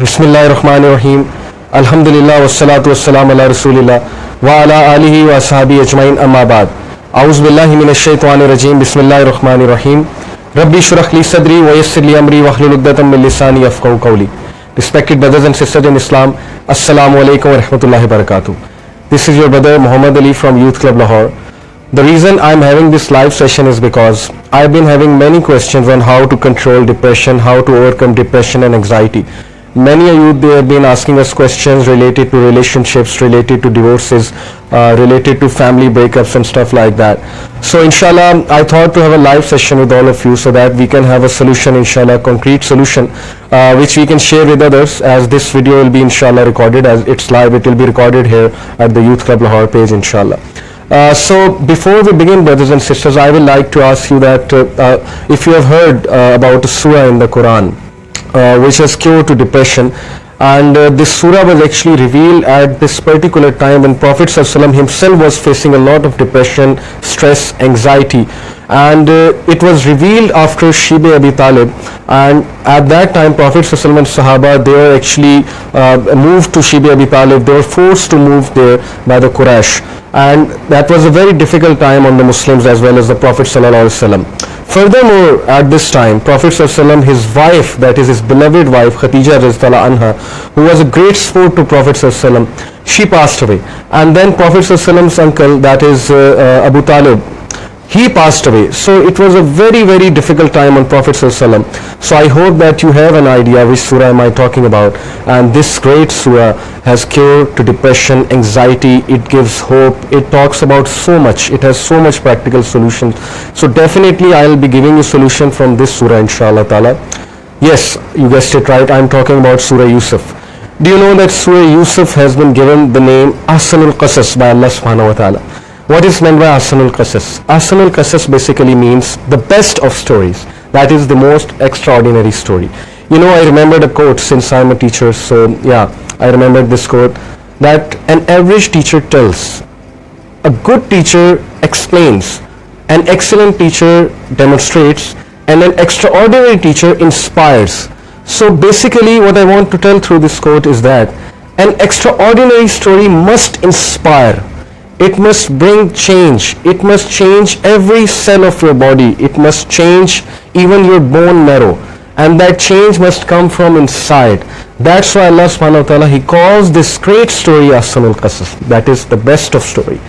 Bismillahirrahmanirrahim. Alhamdulillah wassalatu wassalam ala rasulillah wa ala alihi wa ashabi ajmain amma ba'd. A'udhu billahi minash shaitanir rajim. Bismillahirrahmanirrahim. Rabbi shrah li sadri wa yassir li amri wahlul 'uqdatam min lisani yafqahu qawli. Respected brothers and sisters in Islam, Assalamu alaikum wa rahmatullahi wa barakatuh. This is your brother Muhammad Ali from Youth Club Lahore. The reason I'm having this live session is because I've been having many questions on how to control depression, how to overcome depression and anxiety. Many of you, they have been asking us questions related to relationships, related to divorces, related to family breakups and stuff like that. So inshallah, I thought to have a live session with all of you so that we can have a solution, inshallah, concrete solution, which we can share with others, as this video will be inshallah recorded, as it's live, it will be recorded here at the Youth Club Lahore page, inshallah. So before we begin, brothers and sisters, I would like to ask you that if you have heard about a surah in the Quran, which has cure to depression, and this surah was actually revealed at this particular time when Prophet ﷺ himself was facing a lot of depression, stress, anxiety, and it was revealed after Shib Abi Talib, and at that time Prophet ﷺ and Sahaba, they were actually moved to Shib Abi Talib. They were forced to move there by the Quraysh, and that was a very difficult time on the Muslims as well as the Prophet ﷺ. Furthermore, at this time, Prophet ﷺ, his wife, that is his beloved wife, Khadija radhiyallahu anha, who was a great sport to Prophet ﷺ, she passed away. And then Prophet ﷺ's uncle, that is Abu Talib, he passed away. So it was a very, very difficult time on Prophet ﷺ. So I hope that you have an idea which surah am I talking about. And this great surah has cure to depression, anxiety, it gives hope, it talks about so much, it has so much practical solutions. So definitely I will be giving you solution from this surah, inshallah ta'ala. Yes, you guessed it right, I am talking about Surah Yusuf. Do you know that Surah Yusuf has been given the name Ahsanul Qasas by Allah subhanahu wa ta'ala? What is meant by Ahsanul Qasas? Ahsanul Qasas basically means the best of stories. That is the most extraordinary story. You know, I remembered a quote since I'm a teacher, so yeah, I remembered this quote, that an average teacher tells, a good teacher explains, an excellent teacher demonstrates, and an extraordinary teacher inspires. So basically what I want to tell through this quote is that an extraordinary story must inspire. It must bring change. It must change every cell of your body. It must change even your bone marrow. And that change must come from inside. That's why Allah subhanahu wa ta'ala, He calls this great story Ahsanul Qasas. That is the best of story.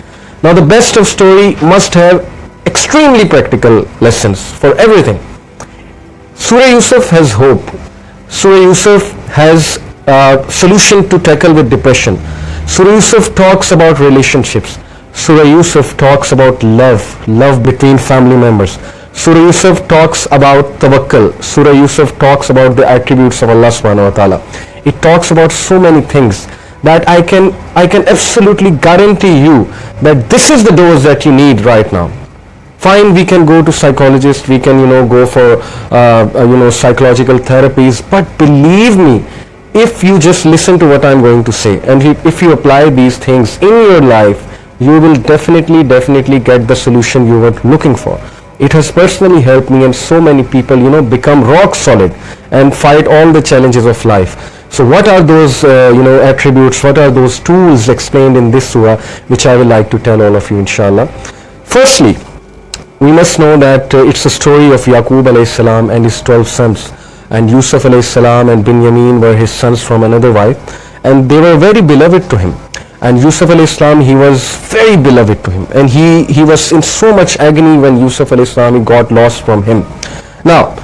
Now the best of story must have extremely practical lessons for everything. Surah Yusuf has hope. Surah Yusuf has a solution to tackle with depression. Surah Yusuf talks about relationships. Surah Yusuf talks about love between family members. Surah Yusuf talks about tawakkul. Surah Yusuf talks about the attributes of Allah subhanahu wa ta'ala. It talks about so many things that I can absolutely guarantee you that this is the dose that you need right now. Fine, we can go to psychologists, we can go for psychological therapies, but believe me, if you just listen to what I'm going to say, and if you apply these things in your life, you will definitely get the solution you were looking for. It has personally helped me and so many people, become rock solid and fight all the challenges of life. So what are those, attributes, what are those tools explained in this surah, which I would like to tell all of you, inshallah. Firstly, we must know that it's a story of Yaqub alayhi salam and his 12 sons. And Yusuf alayhi salam and Binyamin were his sons from another wife, and they were very beloved to him. And Yusuf alayhi salam, he was very beloved to him, and he was in so much agony when Yusuf alayhi salam got lost from him. Now,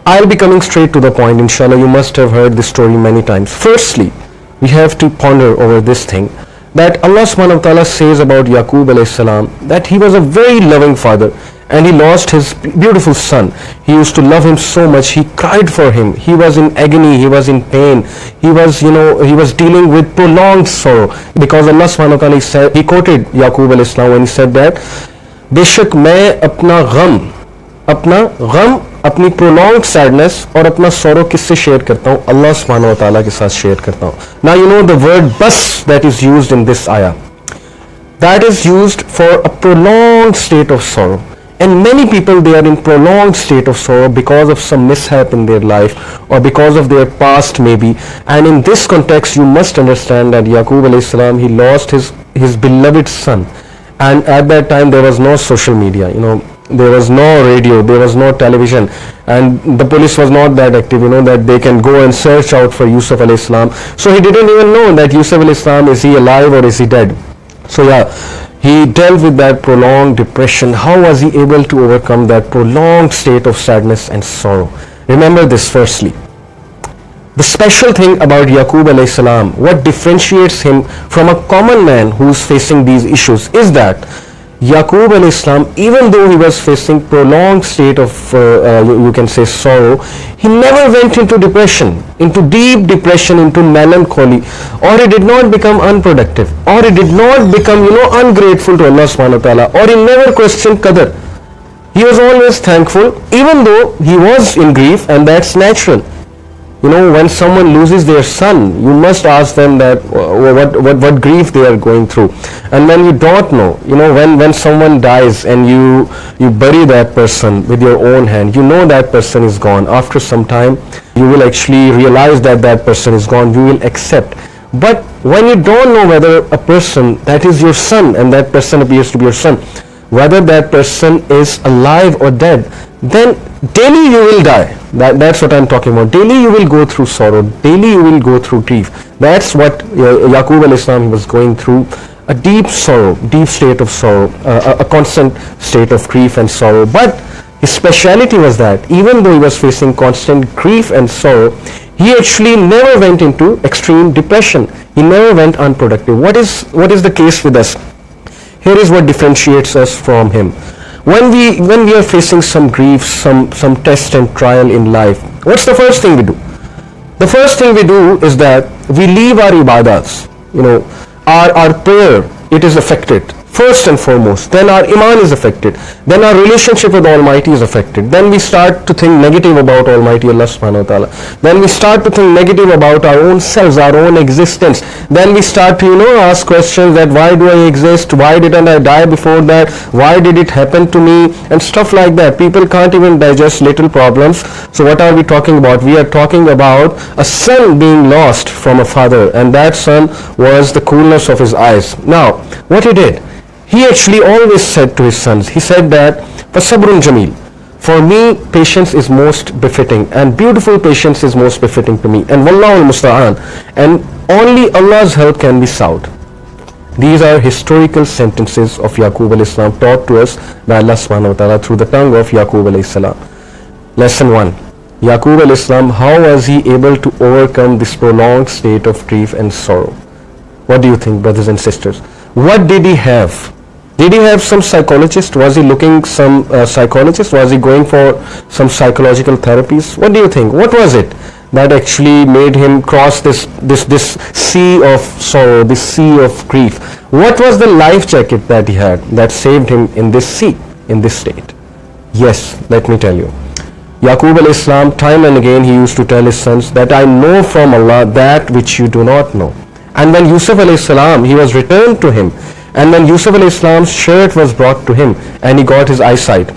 I'll be coming straight to the point, inshallah. You must have heard this story many times. Firstly, we have to ponder over this thing, that Allah subhanahu wa ta'ala says about Yaqub alayhi salam that he was a very loving father, and he lost his beautiful son. He used to love him so much. He cried for him. He was in agony. He was in pain. He was dealing with prolonged sorrow, because Allah subhanahu wa ta'ala said, he quoted Yaqub alayhi salam when he said that, बेशक मैं अपना गम अपनी prolonged sadness और अपना sorrow किससे share करता हूँ? Allah subhanahu wa ta'ala के साथ share करता हूँ. Now you know the word bas that is used in this ayah, that is used for a prolonged state of sorrow. And many people, they are in prolonged state of sorrow because of some mishap in their life or because of their past maybe. And in this context, you must understand that Yaqub alayhi salam, he lost his beloved son. And at that time, there was no social media, there was no radio, there was no television, and the police was not that active, that they can go and search out for Yusuf alayhi salam. So he didn't even know that Yusuf alayhi salam, is he alive or is he dead. So he dealt with that prolonged depression. How was he able to overcome that prolonged state of sadness and sorrow? Remember this firstly. The special thing about Yaqub alayhi salam, what differentiates him from a common man who is facing these issues, is that Yaqub alayhi salam, even though he was facing prolonged state of you can say sorrow, he never went into depression, into deep depression, into melancholy, or he did not become unproductive, or he did not become ungrateful to Allah subhanahu wa ta'ala, or he never questioned qadar. He was always thankful, even though he was in grief, and that's natural. When someone loses their son, you must ask them that what grief they are going through. And when you don't know, when someone dies and you bury that person with your own hand, that person is gone. After some time, you will actually realize that that person is gone. You will accept. But when you don't know whether a person that is your son and that person appears to be your son, whether that person is alive or dead, then daily you will die. That's what I'm talking about. Daily you will go through sorrow. Daily you will go through grief. That's what Yaqub alayhi salam was going through. A deep sorrow, deep state of sorrow, a constant state of grief and sorrow. But his speciality was that even though he was facing constant grief and sorrow, he actually never went into extreme depression. He never went unproductive. What is the case with us? Here is what differentiates us from him. When we are facing some grief, some test and trial in life, what's the first thing we do? The first thing we do is that we leave our ibadats. Our prayer, it is affected first and foremost. Then our iman is affected. Then our relationship with Almighty is affected. Then we start to think negative about Almighty Allah subhanahu wa ta'ala. Then we start to think negative about our own selves, our own existence. Then we start to ask questions that why do I exist? Why didn't I die before that? Why did it happen to me? And stuff like that. People can't even digest little problems. So what are we talking about? We are talking about a son being lost from a father, and that son was the coolness of his eyes. Now, what he did? He actually always said to his sons, he said that, فَصَبْرٌ جَمِيلٌ, for me, patience is most befitting, and beautiful patience is most befitting to me. And Wallahu al-Musta'an, and only Allah's help can be sought. These are historical sentences of Yaqub alayhi salam taught to us by Allah subhanahu wa ta'ala through the tongue of Yaqub alayhi salam. Lesson 1. Yaqub alayhi salam, how was he able to overcome this prolonged state of grief and sorrow? What do you think, brothers and sisters? What did he have? Did he have some psychologist? Was he looking some psychologist? Was he going for some psychological therapies? What do you think? What was it that actually made him cross this sea of sorrow, this sea of grief? What was the life jacket that he had that saved him in this sea, in this state? Yes, let me tell you. Yaqub alayhi salam, time and again he used to tell his sons that I know from Allah that which you do not know. And when Yusuf alayhi salam, he was returned to him, and when Yusuf alayhi salam's shirt was brought to him and he got his eyesight,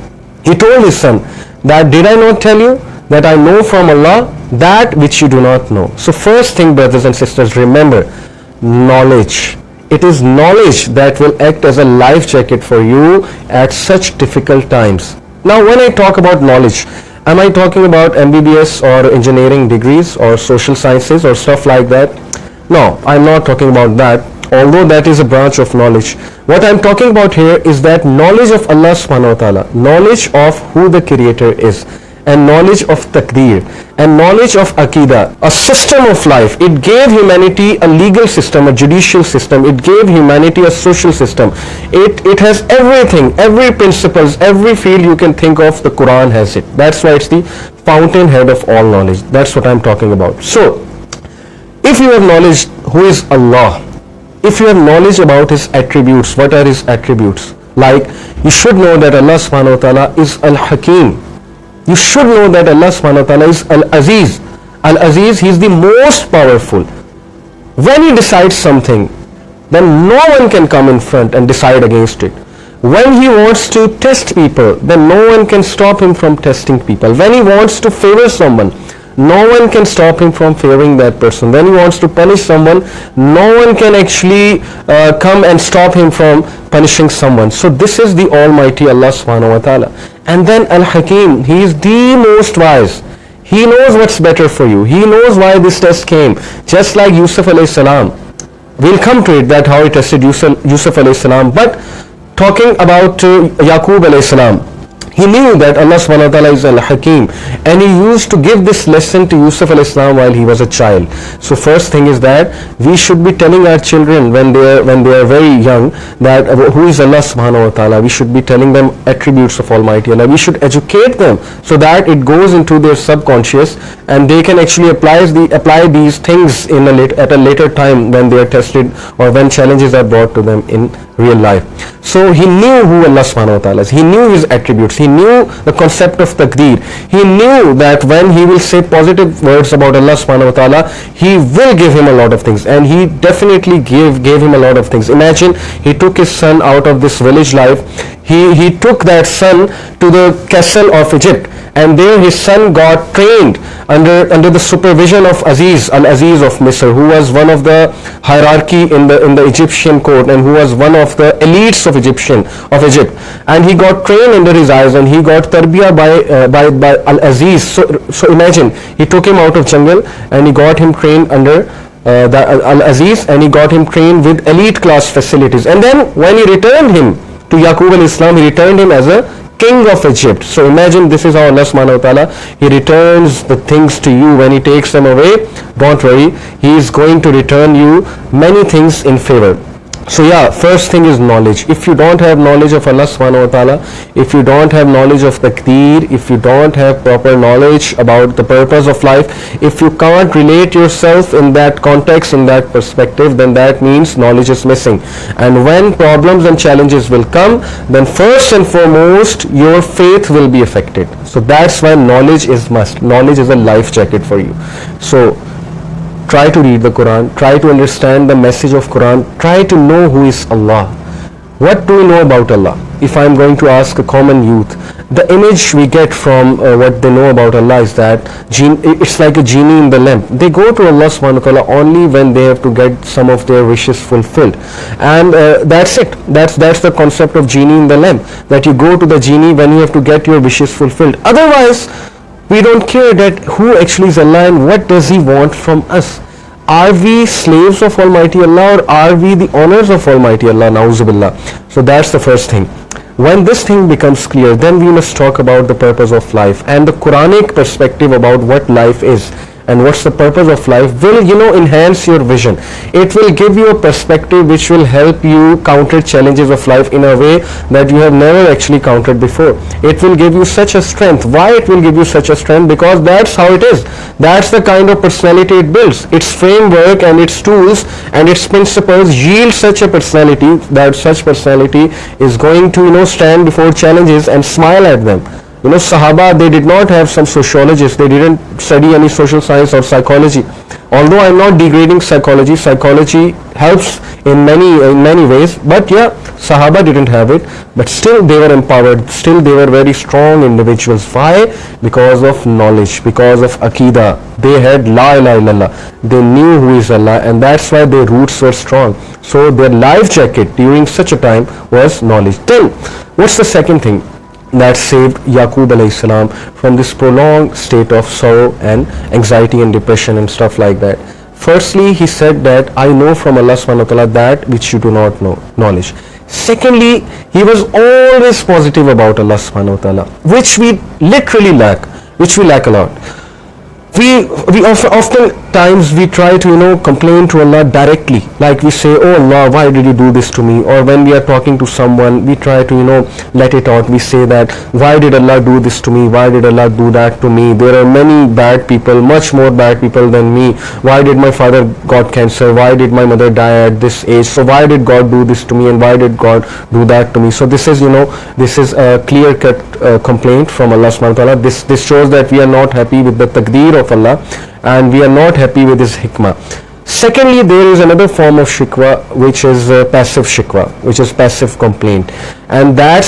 he told his son that did I not tell you that I know from Allah that which you do not know? So first thing, brothers and sisters, remember, knowledge. It is knowledge that will act as a life jacket for you at such difficult times. Now when I talk about knowledge, am I talking about MBBS or engineering degrees or social sciences or stuff like that? No, I'm not talking about that, although that is a branch of knowledge. What I'm talking about here is that knowledge of Allah subhanahu wa ta'ala, knowledge of who the Creator is, and knowledge of taqdeer, and knowledge of Aqidah, a system of life. It gave humanity a legal system, a judicial system. It gave humanity a social system. It has everything, every principles, every field you can think of, the Quran has it. That's why it's the fountainhead of all knowledge. That's what I'm talking about. So, if you have knowledge who is Allah, if you have knowledge about His attributes, what are His attributes? Like, you should know that Allah subhanahu wa ta'ala is Al-Hakim. You should know that Allah subhanahu wa ta'ala is Al-Aziz. Al-Aziz, He is the most powerful. When He decides something, then no one can come in front and decide against it. When he wants to test people, then no one can stop him from testing people. When he wants to favor someone, no one can stop him from favoring that person. When he wants to punish someone, no one can actually come and stop him from punishing someone. So this is the Almighty Allah subhanahu wa ta'ala. And then Al-Hakim, he is the most wise. He knows what's better for you. He knows why this test came. Just like Yusuf alayhi salam. We'll come to it, that how he tested Yusuf alayhi salam. But talking about Yaqub alayhi salam, he knew that Allah subhanahu wa ta'ala is Al-Hakim, and he used to give this lesson to Yusuf alayhi salam while he was a child. So first thing is that we should be telling our children when they are very young that who is Allah subhanahu wa ta'ala. We should be telling them attributes of Almighty Allah. We should educate them so that it goes into their subconscious and they can actually apply these things at a later time when they are tested or when challenges are brought to them in real life. So he knew who Allah subhanahu wa ta'ala is. He knew his attributes. He knew the concept of taqdeer. He knew that when he will say positive words about Allah subhanahu wa ta'ala, he will give him a lot of things, and he definitely gave him a lot of things. Imagine, he took his son out of this village life. He took that son to the castle of Egypt, and there his son got trained under the supervision of Al-Aziz of Misr, who was one of the hierarchy in the Egyptian court, and who was one of the elites of Egypt. And he got trained under his eyes, and he got tarbiyah by Al-Aziz. So imagine, he took him out of jungle and he got him trained under Al-Aziz, and he got him trained with elite class facilities. And then when he returned him to Yaqub al-Islam, he returned him as a king of Egypt. So imagine, this is how Allah subhanahu wa ta'ala, he returns the things to you. When he takes them away, don't worry, he is going to return you many things in favor. So yeah, first thing is knowledge. If you don't have knowledge of Allah subhanahu wa ta'ala, if you don't have knowledge of taqdeer, if you don't have proper knowledge about the purpose of life, if you can't relate yourself in that context, in that perspective, then that means knowledge is missing. And when problems and challenges will come, then first and foremost your faith will be affected. So that's why knowledge is must. Knowledge is a life jacket for you. So try to read the Quran, try to understand the message of Quran, try to know who is Allah. What do we know about Allah? If I am going to ask a common youth, the image we get from what they know about Allah is that it's like a genie in the lamp. They go to Allah subhanahu wa ta'ala only when they have to get some of their wishes fulfilled. And that's it. That's the concept of genie in the lamp, that you go to the genie when you have to get your wishes fulfilled. Otherwise, we don't care that who actually is Allah and what does He want from us. Are we slaves of Almighty Allah, or are we the owners of Almighty Allah? Na'uzubillah. So that's the first thing. When this thing becomes clear, then we must talk about the purpose of life, and the Quranic perspective about what life is and what's the purpose of life will enhance your vision. It will give you a perspective which will help you counter challenges of life in a way that you have never actually countered before. It will give you such a strength. Why it will give you such a strength? Because that's how it is. That's the kind of personality it builds. Its framework and its tools and its principles yield such a personality that such personality is going to stand before challenges and smile at them. Sahaba, they did not have some sociologists. They didn't study any social science or psychology. Although I'm not degrading psychology, psychology helps in many ways. But yeah, Sahaba didn't have it. But still they were empowered. Still they were very strong individuals. Why? Because of knowledge, because of Aqidah. They had La ilaha illallah. They knew who is Allah, and that's why their roots were strong. So their life jacket during such a time was knowledge. Then, what's the second thing that saved Yaqub alayhi salam from this prolonged state of sorrow and anxiety and depression and stuff like that? Firstly, he said that I know from Allah subhanahu wa ta'ala that which you do not know, knowledge. Secondly, he was always positive about Allah subhanahu wa ta'ala, which we literally lack, which we lack a lot. We oftentimes we try to complain to Allah directly, like we say, oh Allah, why did you do this to me? Or when we are talking to someone, we try to let it out. We say that, why did Allah do this to me? Why did Allah do that to me? There are many bad people, much more bad people than me. Why did my father got cancer? Why did my mother die at this age? So why did God do this to me, and why did God do that to me? So this is this is a clear cut complaint from Allah subhanahu wa ta'ala. This shows that we are not happy with the taqdeer of Allah, and we are not happy with His hikmah. Secondly, there is another form of shikwa, which is passive shikwa, which is passive complaint, and that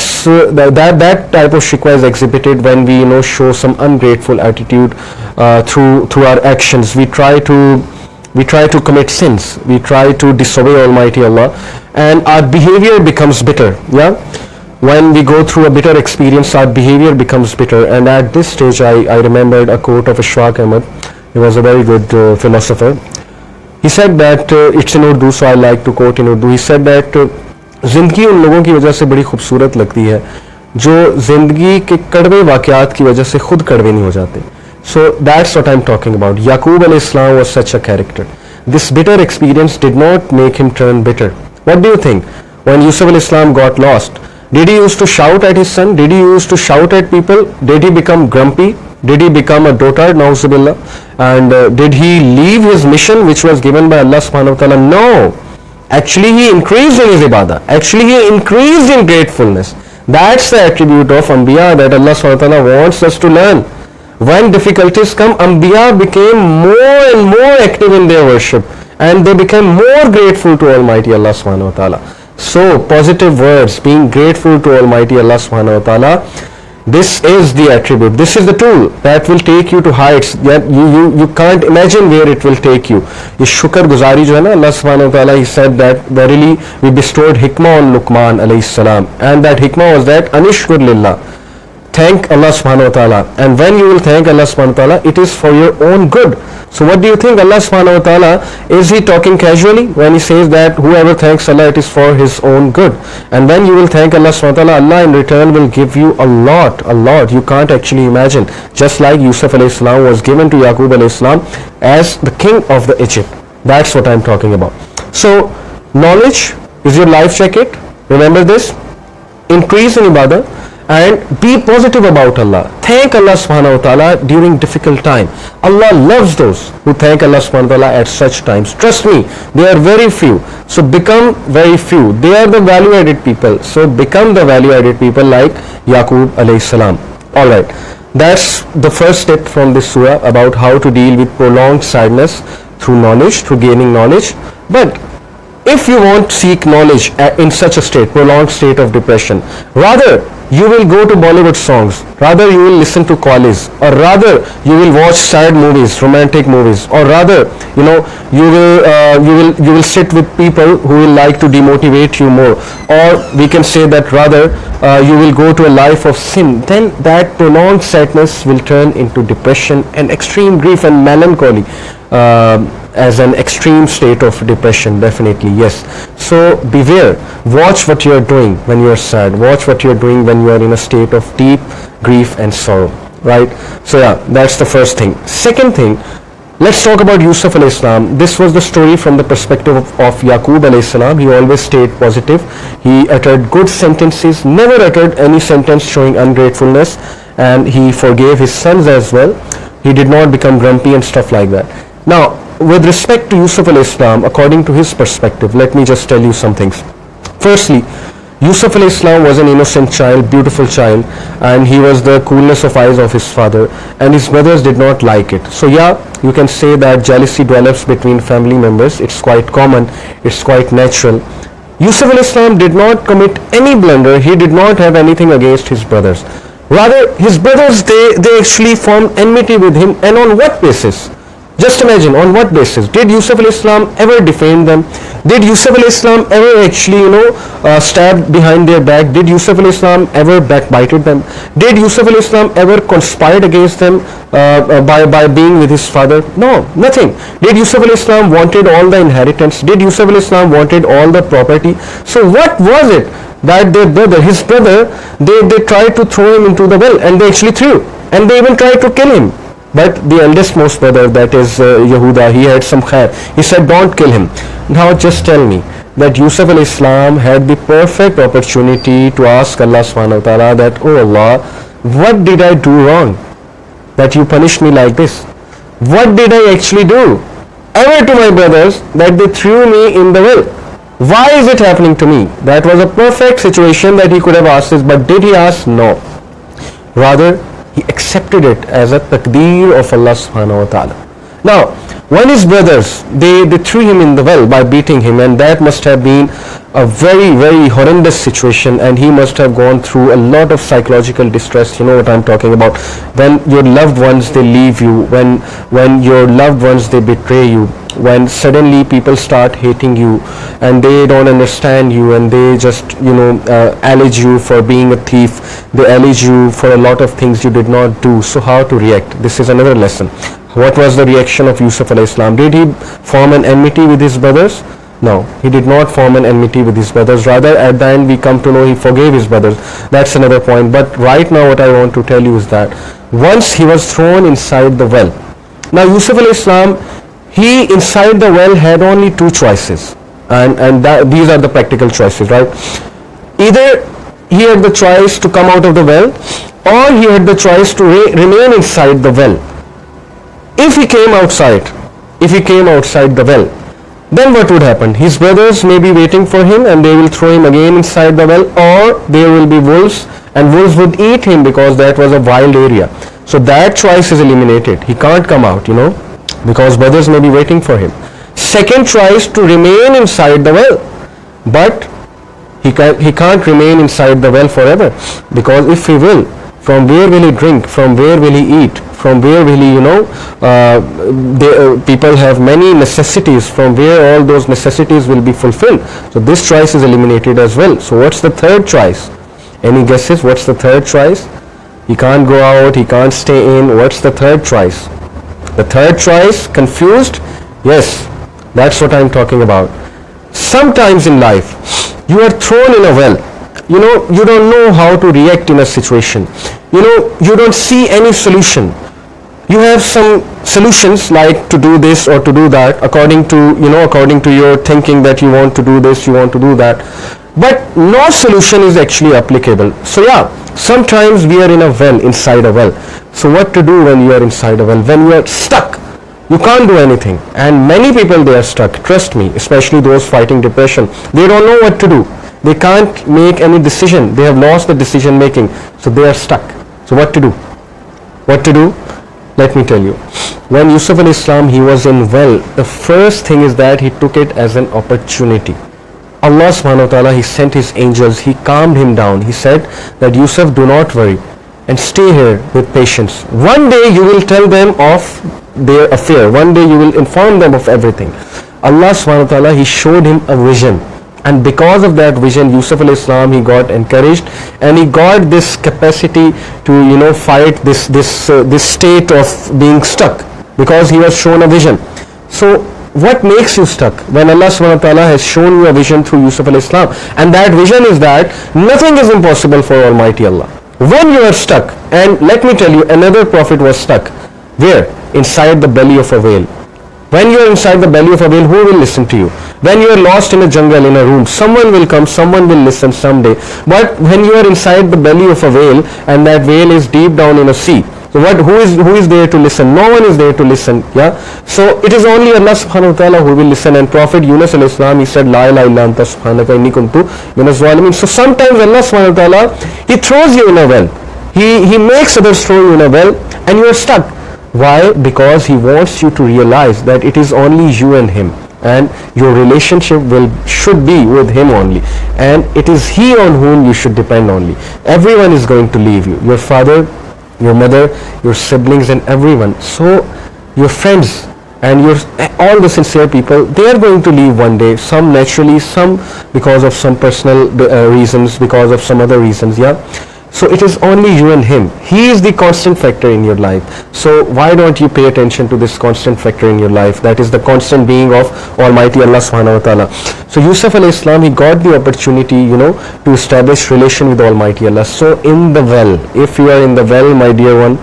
type of shikwa is exhibited when we show some ungrateful attitude through our actions. We try to commit sins, we try to disobey Almighty Allah, and our behavior becomes bitter. Yeah, when we go through a bitter experience, our behavior becomes bitter. And at this stage, I remembered a quote of Ishaq Ahmed. He was a very good philosopher. He said that, it's in Urdu, so I like to quote in Urdu. He said that ज़िंदगी उन लोगों की वजह से बड़ी खूबसूरत लगती है जो ज़िंदगी के कड़वे वाक़यात की वजह से खुद कड़वे नहीं हो जाते. So that's what I'm talking about. Yaqub alayhi salam was such a character. This bitter experience did not make him turn bitter. What do you think? When Yusuf alayhi salam got lost, did he used to shout at his son? Did he used to shout at people? Did he become grumpy? Did he become a dotard? Na'uzubillah. And did he leave his mission which was given by Allah subhanahu wa ta'ala? No. Actually, he increased in his ibadah. Actually, he increased in gratefulness. That's the attribute of Anbiya that Allah subhanahu wa ta'ala wants us to learn. When difficulties come, Anbiya became more and more active in their worship, and they became more grateful to Almighty Allah subhanahu wa ta'ala. So, positive words, being grateful to Almighty Allah subhanahu wa ta'ala, this is the attribute, this is the tool that will take you to heights that you can't imagine where it will take you. This shukr guzari jo hai na, Allah subhanahu wa ta'ala, he said that verily we bestowed hikmah on Luqman alayhi salam, and that hikmah was that anishkur lillah, thank Allah subhanahu wa ta'ala. And when you will thank Allah subhanahu wa ta'ala, it is for your own good. So what do you think? Allah subhanahu wa ta'ala, is he talking casually when he says that whoever thanks Allah, it is for his own good? And when you will thank Allah subhanahu wa ta'ala, Allah in return will give you a lot. You can't actually imagine. Just like Yusuf alayhi salam was given to Yaqub alayhi salam as the king of the Egypt. That's what I'm talking about. So knowledge is your life jacket. Remember this. Increase in ibadah and be positive about Allah. Thank Allah subhanahu wa ta'ala during difficult time. Allah loves those who thank Allah subhanahu wa ta'ala at such times. Trust me, they are very few. So become very few. They are the value added people. So become the value added people like Yaqub alayhi salam. Alright, that's the first step from this surah about how to deal with prolonged sadness through knowledge, through gaining knowledge. But if you won't seek knowledge in such a state, prolonged state of depression, rather you will go to Bollywood songs, rather you will listen to callis, or rather you will watch sad movies, romantic movies, or rather you will sit with people who will like to demotivate you more, or we can say that rather you will go to a life of sin. Then that prolonged sadness will turn into depression and extreme grief and melancholy. As an extreme state of depression, definitely, yes. So beware, watch what you are doing when you are sad, watch what you are doing when you are in a state of deep grief and sorrow, right? So yeah, that's the first thing. Second thing, let's talk about Yusuf alayhi salam. This was the story from the perspective of Yaqub alayhi salam. He always stayed positive, he uttered good sentences, never uttered any sentence showing ungratefulness, and he forgave his sons as well. He did not become grumpy and stuff like that. Now, with respect to Yusuf alayhi salam, according to his perspective, let me just tell you some things. Firstly, Yusuf alayhi salam was an innocent child, beautiful child, and he was the coolness of eyes of his father, and his brothers did not like it. So yeah, you can say that jealousy develops between family members. It's quite common, it's quite natural. Yusuf alayhi salam did not commit any blunder. He did not have anything against his brothers. Rather, his brothers, they actually formed enmity with him. And on what basis? Just imagine, on what basis? Did Yusuf alayhi salam ever defame them? Did Yusuf alayhi salam ever actually, stabbed behind their back? Did Yusuf alayhi salam ever backbited them? Did Yusuf alayhi salam ever conspired against them by being with his father? No, nothing. Did Yusuf alayhi salam wanted all the inheritance? Did Yusuf alayhi salam wanted all the property? So what was it that their brother, his brother, they tried to throw him into the well, and they actually threw, and they even tried to kill him. But the eldest most brother, that is Yehuda, he had some khair. He said, don't kill him. Now just tell me that Yusuf alayhi salam had the perfect opportunity to ask Allah subhanahu wa ta'ala that, oh Allah, what did I do wrong that you punished me like this? What did I actually do ever to my brothers that they threw me in the well? Why is it happening to me? That was a perfect situation that he could have asked this, but did he ask? No. Rather, he accepted it as a taqdeer of Allah subhanahu wa ta'ala. Now, When his brothers, they threw him in the well by beating him, and that must have been a very, very horrendous situation, and he must have gone through a lot of psychological distress. You know what I'm talking about. When your loved ones, they leave you, when your loved ones, they betray you, when suddenly people start hating you and they don't understand you, and they just allege you for being a thief, they allege you for a lot of things you did not do. So how to react? This is another lesson. What was the reaction of Yusuf alayhi salam? Did he form an enmity with his brothers? No, he did not form an enmity with his brothers. Rather, at the end we come to know he forgave his brothers. That's another point. But right now what I want to tell you is that once he was thrown inside the well. Now Yusuf alayhi salam, he inside the well had only two choices, and these are the practical choices, right? Either he had the choice to come out of the well, or he had the choice to remain inside the well. If he came outside the well, then what would happen? His brothers may be waiting for him and they will throw him again inside the well, or there will be wolves and wolves would eat him because that was a wild area. So that choice is eliminated. He can't come out, because brothers may be waiting for him. Second choice, to remain inside the well, but he can't remain inside the well forever, because if he will, from where will he drink? From where will he eat? From where will he, people have many necessities, from where all those necessities will be fulfilled. So this choice is eliminated as well. So what's the third choice? Any guesses? What's the third choice? He can't go out, he can't stay in. What's the third choice? The third choice, confused? Yes, that's what I'm talking about. Sometimes in life, you are thrown in a well. You don't know how to react in a situation. You don't see any solution. You have some solutions like to do this or to do that according to your thinking that you want to do this, you want to do that. But no solution is actually applicable. So yeah, sometimes we are in a well, inside a well. So what to do when you are inside a well? When you are stuck, you can't do anything. And many people, they are stuck. Trust me, especially those fighting depression. They don't know what to do. They can't make any decision. They have lost the decision making. So they are stuck. So what to do? What to do? Let me tell you. When Yusuf alayhi salam, he was in well, the first thing is that he took it as an opportunity. Allah subhanahu wa ta'ala, he sent his angels, he calmed him down. He said that Yusuf, do not worry and stay here with patience. One day you will tell them of their affair. One day you will inform them of everything. Allah subhanahu wa ta'ala, he showed him a vision. And because of that vision, Yusuf alayhi salam, he got encouraged and he got this capacity to fight this state of being stuck, because he was shown a vision. So what makes you stuck? When Allah subhanahu wa ta'ala has shown you a vision through Yusuf alayhi salam, and that vision is that nothing is impossible for Almighty Allah. When you are stuck, and let me tell you, another prophet was stuck. Where? Inside the belly of a whale. When you are inside the belly of a whale, who will listen to you? When you are lost in a jungle, in a room, someone will come, someone will listen someday. But when you are inside the belly of a whale, and that whale is deep down in a sea, so who is there to listen? No one is there to listen. Yeah. So it is only Allah subhanahu wa ta'ala who will listen. And Prophet Yunus alayhi salam, he said, La ilaha illa anta subhanaka inni kuntu minas zalimin. So sometimes Allah subhanahu wa ta'ala, he throws you in a well. He makes others throw you in a well, and you are stuck. Why? Because he wants you to realize that it is only you and him, and your relationship should be with him only, and it is he on whom you should depend only. Everyone is going to leave you, your father, your mother, your siblings, and everyone. So your friends and all the sincere people, they are going to leave one day. Some naturally, some because of some personal reasons, because of some other reasons. Yeah. So it is only you and him. He is the constant factor in your life. So why don't you pay attention to this constant factor in your life? That is the constant being of Almighty Allah subhanahu wa ta'ala. So Yusuf alayhi salam, he got the opportunity, to establish relation with Almighty Allah. So in the well, if you are in the well, my dear one,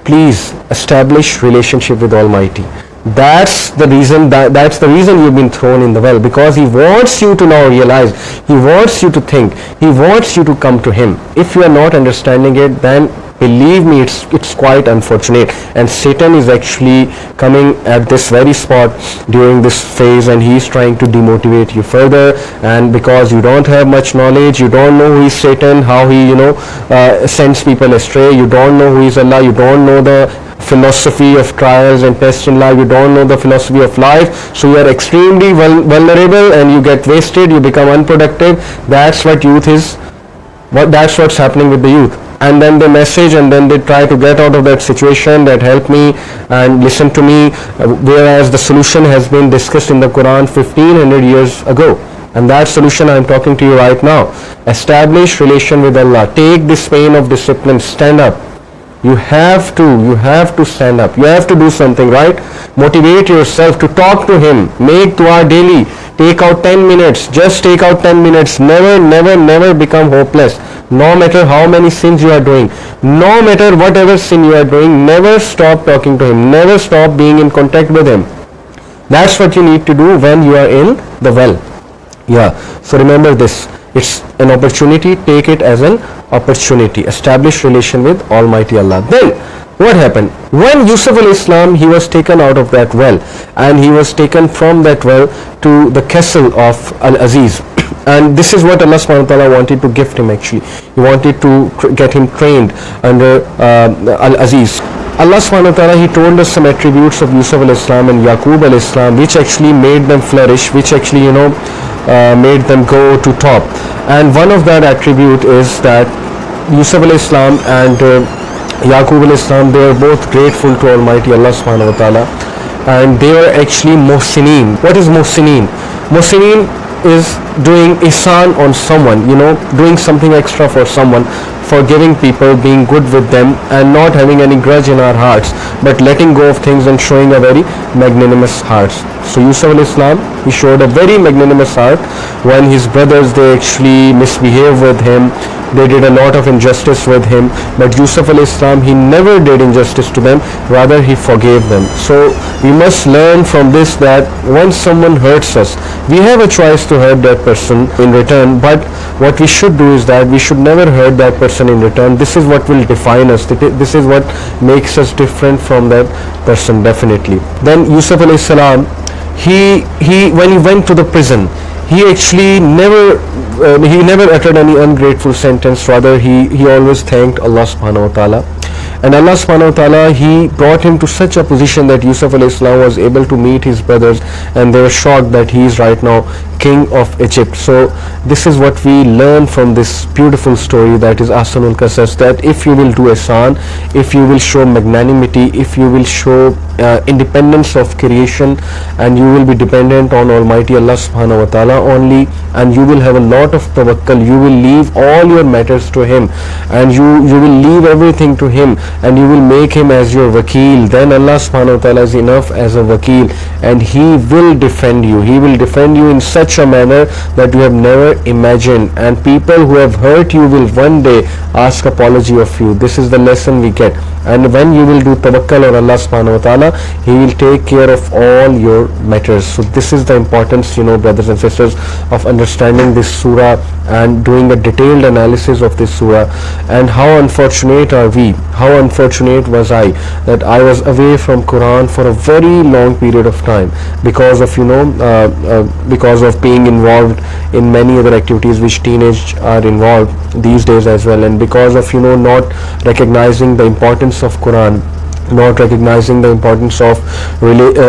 please establish relationship with Almighty. That's the reason you've been thrown in the well, because he wants you to now realize, he wants you to think, he wants you to come to him. If you are not understanding it, then believe me, it's quite unfortunate, and Satan is actually coming at this very spot during this phase, and he is trying to demotivate you further. And because you don't have much knowledge, you don't know who is Satan, how he sends people astray, you don't know who is Allah, you don't know the philosophy of trials and tests in life. You don't know the philosophy of life, so you are extremely vulnerable and you get wasted, you become unproductive. That's what youth is. That's what's happening with the youth. And then they message and then they try to get out of that situation, that help me and listen to me, whereas the solution has been discussed in the Quran 1500 years ago. And that solution I am talking to you right now. Establish relation with Allah. Take this pain of discipline. Stand up. You have to stand up. You have to do something, right? Motivate yourself to talk to Him. Make dua daily. Take out 10 minutes. Just take out 10 minutes. Never become hopeless. No matter how many sins you are doing. No matter whatever sin you are doing. Never stop talking to Him. Never stop being in contact with Him. That's what you need to do when you are in the well. Yeah, so remember this. It's an opportunity. Take it as an opportunity. Establish relation with Almighty Allah. Then what happened? When Yusuf al-Islam, he was taken out of that well, and he was taken from that well to the castle of Al-Aziz. And this is what Allah subhanahu wa ta'ala wanted to gift him actually. He wanted to get him trained under Al-Aziz. Allah subhanahu wa ta'ala, He told us some attributes of Yusuf al-Islam and Yaqub al-Islam, which actually made them flourish, which actually made them go to top. And one of that attribute is that Yusuf al-Islam and Yaqub al-Islam, they were both grateful to Almighty Allah subhanahu wa ta'ala, and they were actually muhsineen. What is muhsineen? Muhsineen is doing ihsan on someone, doing something extra for someone, forgiving people, being good with them, and not having any grudge in our hearts, but letting go of things and showing a very magnanimous heart. So Yusuf al-Islam, he showed a very magnanimous heart when his brothers, they actually misbehaved with him. They did a lot of injustice with him, but Yusuf al-Islam, he never did injustice to them, rather he forgave them. So we must learn from this that once someone hurts us, we have a choice to hurt that person in return, but what we should do is that we should never hurt that person in return. This is what will define us. This is what makes us different from that person, definitely. Then Yusuf al-Islam, he when he went to the prison, he actually never uttered any ungrateful sentence. Rather he always thanked Allah subhanahu wa ta'ala, and Allah subhanahu wa ta'ala, He brought him to such a position that Yusuf al-Islam was able to meet his brothers, and they were shocked that he is right now king of Egypt. So this is what we learn from this beautiful story, that is Ahsanul Qasas, that if you will do ihsan, if you will show magnanimity, if you will show independence of creation, and you will be dependent on Almighty Allah subhanahu wa ta'ala only, and you will have a lot of tawakkul, you will leave all your matters to Him, and you will leave everything to Him, and you will make Him as your wakil, then Allah subhanahu wa ta'ala is enough as a wakil, and He will defend you. He will defend you in such a manner that you have never imagined, and people who have hurt you will one day ask apology of you. This is the lesson we get. And when you will do tawakkul on Allah subhanahu wa ta'ala, He will take care of all your matters. So this is the importance, brothers and sisters, of understanding this surah and doing a detailed analysis of this surah. And how unfortunate are we, how unfortunate was I, that I was away from Quran for a very long period of time because of because of being involved in many other activities which teenage are involved these days as well, and because of not recognizing the importance of Quran, not recognizing the importance of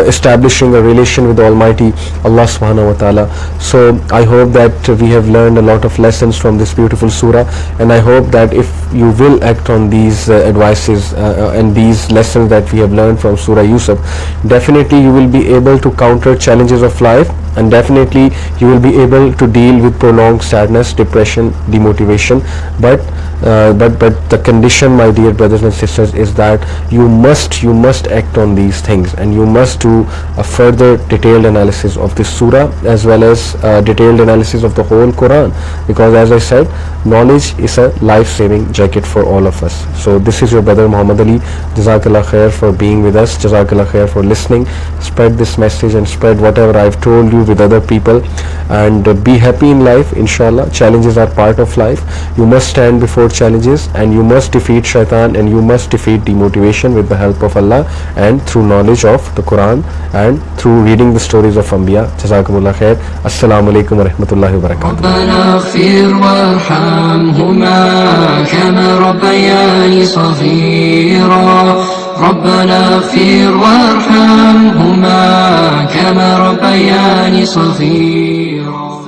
establishing a relation with Almighty Allah subhanahu wa ta'ala. So I hope that we have learned a lot of lessons from this beautiful surah, and I hope that if you will act on these advices and these lessons that we have learned from Surah Yusuf, definitely you will be able to counter challenges of life, and definitely you will be able to deal with prolonged sadness, depression, demotivation. But the condition, my dear brothers and sisters, is that you must act on these things, and you must do a further detailed analysis of this surah as well as detailed analysis of the whole Quran, because as I said, knowledge is a life-saving jacket for all of us. So this is your brother Muhammad Ali. Jazakallah khair for being with us. Jazakallah khair for listening. Spread this message and spread whatever I've told you with other people, and be happy in life, inshallah. Challenges are part of life. You must stand before challenges, and you must defeat shaitan, and you must defeat demotivation with the help of Allah and through knowledge of the Quran and through reading the stories of Anbiya. Jazakumullah khair. Assalamu alaikum wa rahmatullahi wa barakatuh. ربنا اغفر وارحمهما كما ربياني صغيرا ربنا اغفر وارحمهما كما ربياني صغيرا.